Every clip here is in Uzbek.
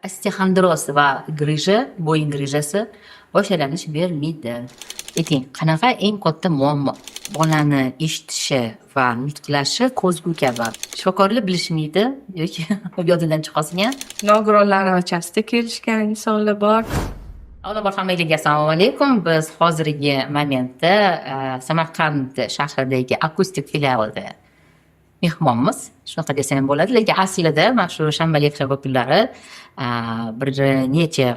osteoxondroz va grija, bo'yin grijasi boshlanish bermaydi. Ayting, qanaqa eng katta muammo? Bolani eshitishi va nutqlashi ko'zgu kabi. Shifokorlar bilishmaydi yoki yodidan chiqolsin. Nogironlar orasida kelishgan insonlar bor. Avvalambor hammaga assalomu alaykum. Biz hozirgi momentda Samarqand shahridagi akustik filialida mehmonmiz. Shunaqa desam ham bo'ladi, lekin aslida mana shu shanbali yakshanba kunlari bir necha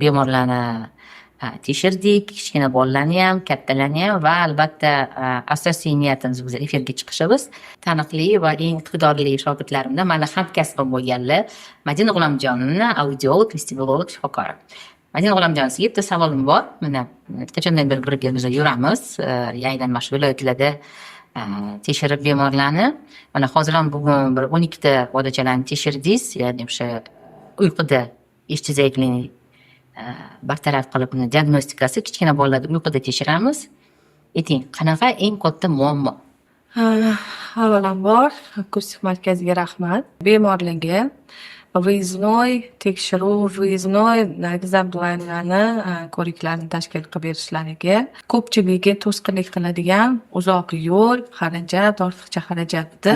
bemorlarni tekshirdik, kichkina bolalarni ham, kattalarni ham va albatta asosiy niyatimiz biz efirga chiqishimiz. Taniqli va eng iqtidorli shogirdlarimdan mana hamkasbim bo'lganlar Madina G'ulomjonovna, audiolog, vestibulyolog shifokor. Madina G'ulomjonova, sizga bitta savolim bor. Mana qachondan beri birga yuramiz. Ya'nidan mana shu viloyatlarda tekshirib bemorlarni. Mana hozir ham bugun bir 12 ta bolachalarni tekshirdingiz, ya'ni o'sha uyquda eshitish zaifligini bartaraf qilib uni diagnostikasi kichkina bolalarda uyquda tekshiramiz. Ayting, qanaqa eng katta muammo? Avvalambor akustik markaziga rahmat. Bemorlarga vyeznoy tekshiruv, vyeznoy ekzamlarni ko'riklarni tashkil qilib berishlariga, ko'pchiligiga to'sqinlik qiladigan uzoq yo'l, xarajat, ortiqcha xarajatni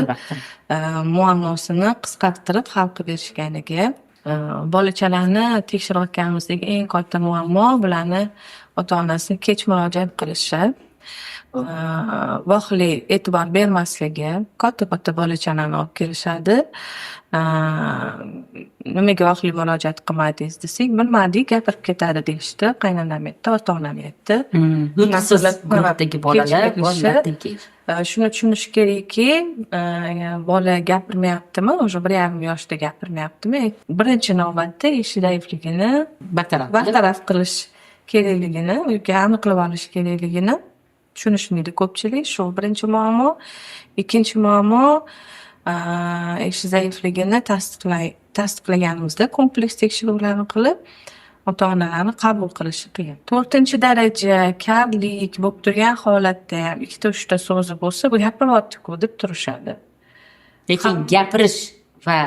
muammosini qisqartirib hal qilib berishganiga, bolachalarni tekshirayotganimizdagi eng katta muammo bularni ota-onasi kech murojaat qilishi, voqli e'tibor bermasligi, katta bolachalarni olib kelishadi. Nimaga voqli murojaat qilmadingiz desak, bilmadik, gapirib ketadi deyishdi. Qaynonam aytdi, ota-onam aytdi. Guruhdagi bolalar shuni tushunish kerakki, bola gapirmayaptimi, o'sha 1,5 yoshda gapirmayaptimi, birinchi navbatda eshitish zaifligini bartaraf qilish kerakligini yoki aniqlab olish kerakligini tushunishmaydi ko'pchilik. Shu birinchi muammo. Ikkinchi muammo, eshitish zaifligini tasdiqlaganimizda kompleks tekshiruvlarni qilib ota-onalarni qabul qilishi qiyin. 4-daraja kamlik bo'lib turgan holatda ham 2-3 so'zi bo'lsa, bu gapiryapti-ku deb turishadi. Lekin gapirish va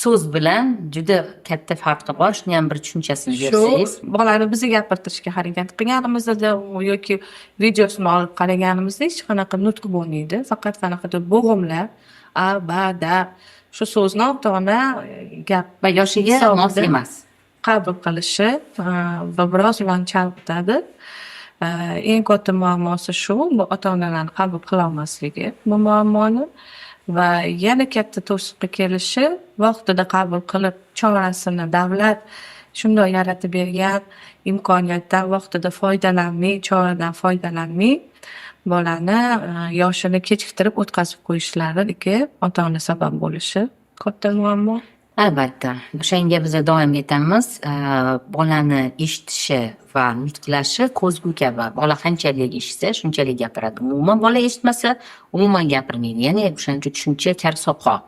so'z bilan juda katta farqi bor. Shuni ham bir tushunchasini bersangiz. Shu bolani biz gapirtirishga harakat qilganimizda yoki videosini olib qaraganimizda hech qanaqa nutq bo'lmaydi. Faqat qanaqadir bo'g'imlar, a, ba, da shu so'zni ota-ona gap va yoshiga mos emas qabul qilishi va biroz ularni chalg'itadi. Eng katta muammosi shu, bu ota-onalarni qabul qila olmasligi bu muammoni va yana katta to'siqqa kelishi, vaqtida qabul qilib chorasini davlat shunday yaratib bergan imkoniyatdan vaqtida foydalanmay, choradan foydalanmay bolani yoshini kechiktirib o'tkazib qo'yishlariga ota-ona sabab bo'lishi katta muammo. Albatta, o'shanga biz doim aytamiz, bolani eshitishi va nutqlashi ko'zgu kabi. Bola qanchalik eshitsa, shunchalik gapiradi. Umuman bola eshitmasa, umuman gapirmaydi. Ya'ni o'shancha tushuncha kar soqol.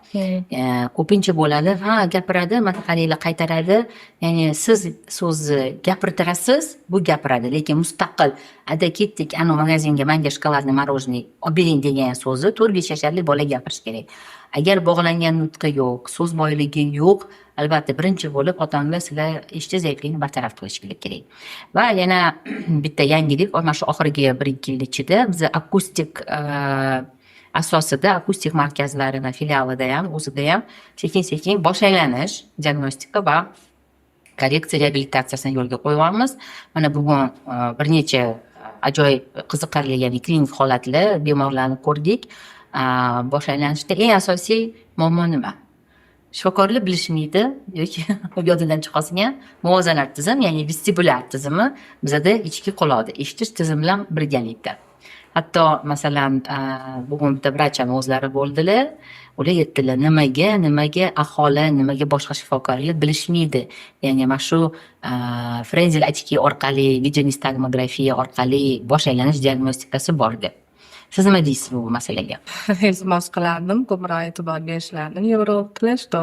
Ko'pincha bo'ladi, ha, gapiradi, mana qaranglar qaytaradi. Ya'ni siz so'zni gapirtirasiz, bu gapiradi, lekin mustaqil ada ketdik, ana magazinga menga shokoladni morojniy olib bering degan so'zni 4-5 yoshli bola gapirish kerak. Agar bog'langan nutqi yo'q, so'z boyligi yo'q, albatta birinchi bo'lib ota-onalar sizlar eshitish zaifligini bartaraf qilishinglar kerak. Va yana bitta yangilik, mana shu oxirgi 1-2 yil ichida biz akustik asosida akustik markazlarida, filialida ham, o'zida ham sekin-sekin boshlanish diagnostika va korreksiya reabilitatsiyasini yo'lga qo'yamiz. Mana bugun bir necha ajoyib qiziqarli, ya'ni klinik holatlar bemorlarni ko'rdik. Boshlanishda eng asosiy muammo nima? Shifokorlar bilishmaydi yoki yodidan chiqolsin ham, muvozanat tizim, ya'ni vestibulyar tizimi bizada ichki quloqda eshitish tizimi bilan birgalikda. Hatto masalan bugun bitta vrach ham o'zlari bo'ldilar. Ular aytdilar, nimaga aholi, nimaga boshqa shifokorlar bilishmaydi. Ya'ni mana shu frenzel ochki orqali, videonistagmografiya orqali boshlanish diagnostikasi bordi. Siz nima deysiz bu masalaga? Iltimos qilardim ko'proq e'tibor berishlarini. Yevropada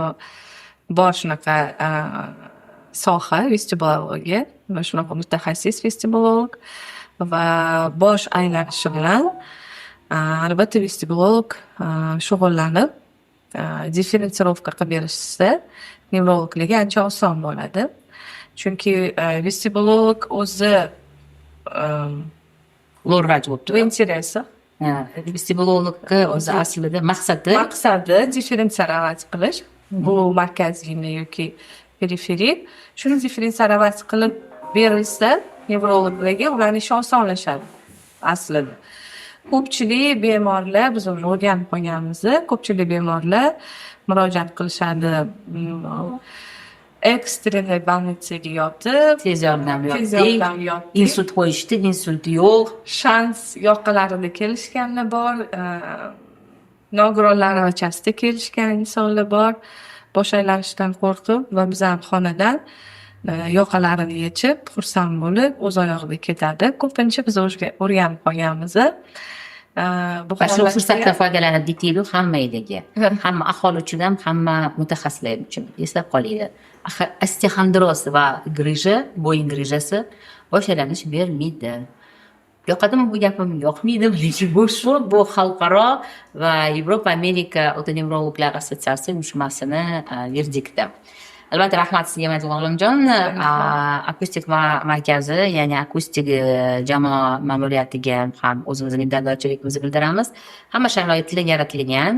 bor shunaqa soha vestibulyologiya va shunaqa mutaxassis vestibulyolog va bosh aylanishi bilan albatta vestibulyolog shug'ullanib diferensirovka qilib berishsa nevrologligi ancha oson bo'ladi. Chunki vestibuloglog o'zi Lo'rraj bo'lib turadi. interesi, Vestibuloglogga o'zi aslida maqsadi differensiatsiya qilish. Bu markaziymi yoki periferik. Shuni differensiatsiya qilib berilsa nevrologlarga ularning ishi osonlashadi aslida. Ko'pchilik bemorlar, biz uni o'rganib qolganmiz, ko'pchilik bemorlar murojaat qilishadi. Ekstremniy больницаga yotib, tez yordam tez yotdik. yordam yotdik. Insult qo'yishdi, insulti yo'q. Shans yoqalarida kelishganlar bor, nogironlar orasida kelishgan insonlar bor. Bosh aylanishdan qo'rqib va biz ham xonadan yoqalarini yechib, xursand bo'lib, o'z oyog'iga ketadi. Ko'pincha biz o'rganib qolganmiz. Bu Va shu holatga- fursatdan foydalanib deydi hammaga. Hamma aholi uchun ham, hamma mutaxassislar uchun. Eslab qolinglar. Axir osteoxondroz va grijja, bo'yin grijjasi boshlanish bermaydi. Yoqadimi bu gapim, yoqmaydimi, lekin bu xalqaro va Yevropa Amerika otonevrologlar assotsiatsiya uyushmasini verdikti. Albatta rahmat sizga Majid G'olamjon. Akustik markazi, ya'ni akustik jamoa ma'muriyatiga ham o'zimizning minnatdorchiligimizni bildiramiz. Hamma sharoitlar yaratilgan.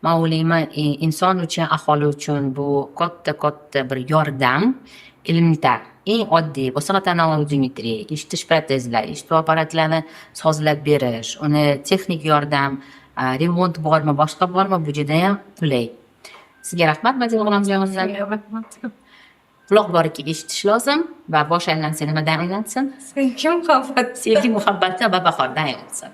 Men o'ylayman, inson uchun, aholi uchun bu katta bir yordam. Elementar, eng oddiy vositadan audiometriya, eshitish protezlar, eshituv apparatlarini sozlab berish, uni texnik yordam, remont bormi, boshqa bormi, bu juda ham qulay. Sizga rahmat, Majid G'olamjon. Quloq boriga eshitish lozim va bosh aylansa nimadan aylansin? Sevgi muhabbat. Sevgi muhabbatda va bahordan aylansin.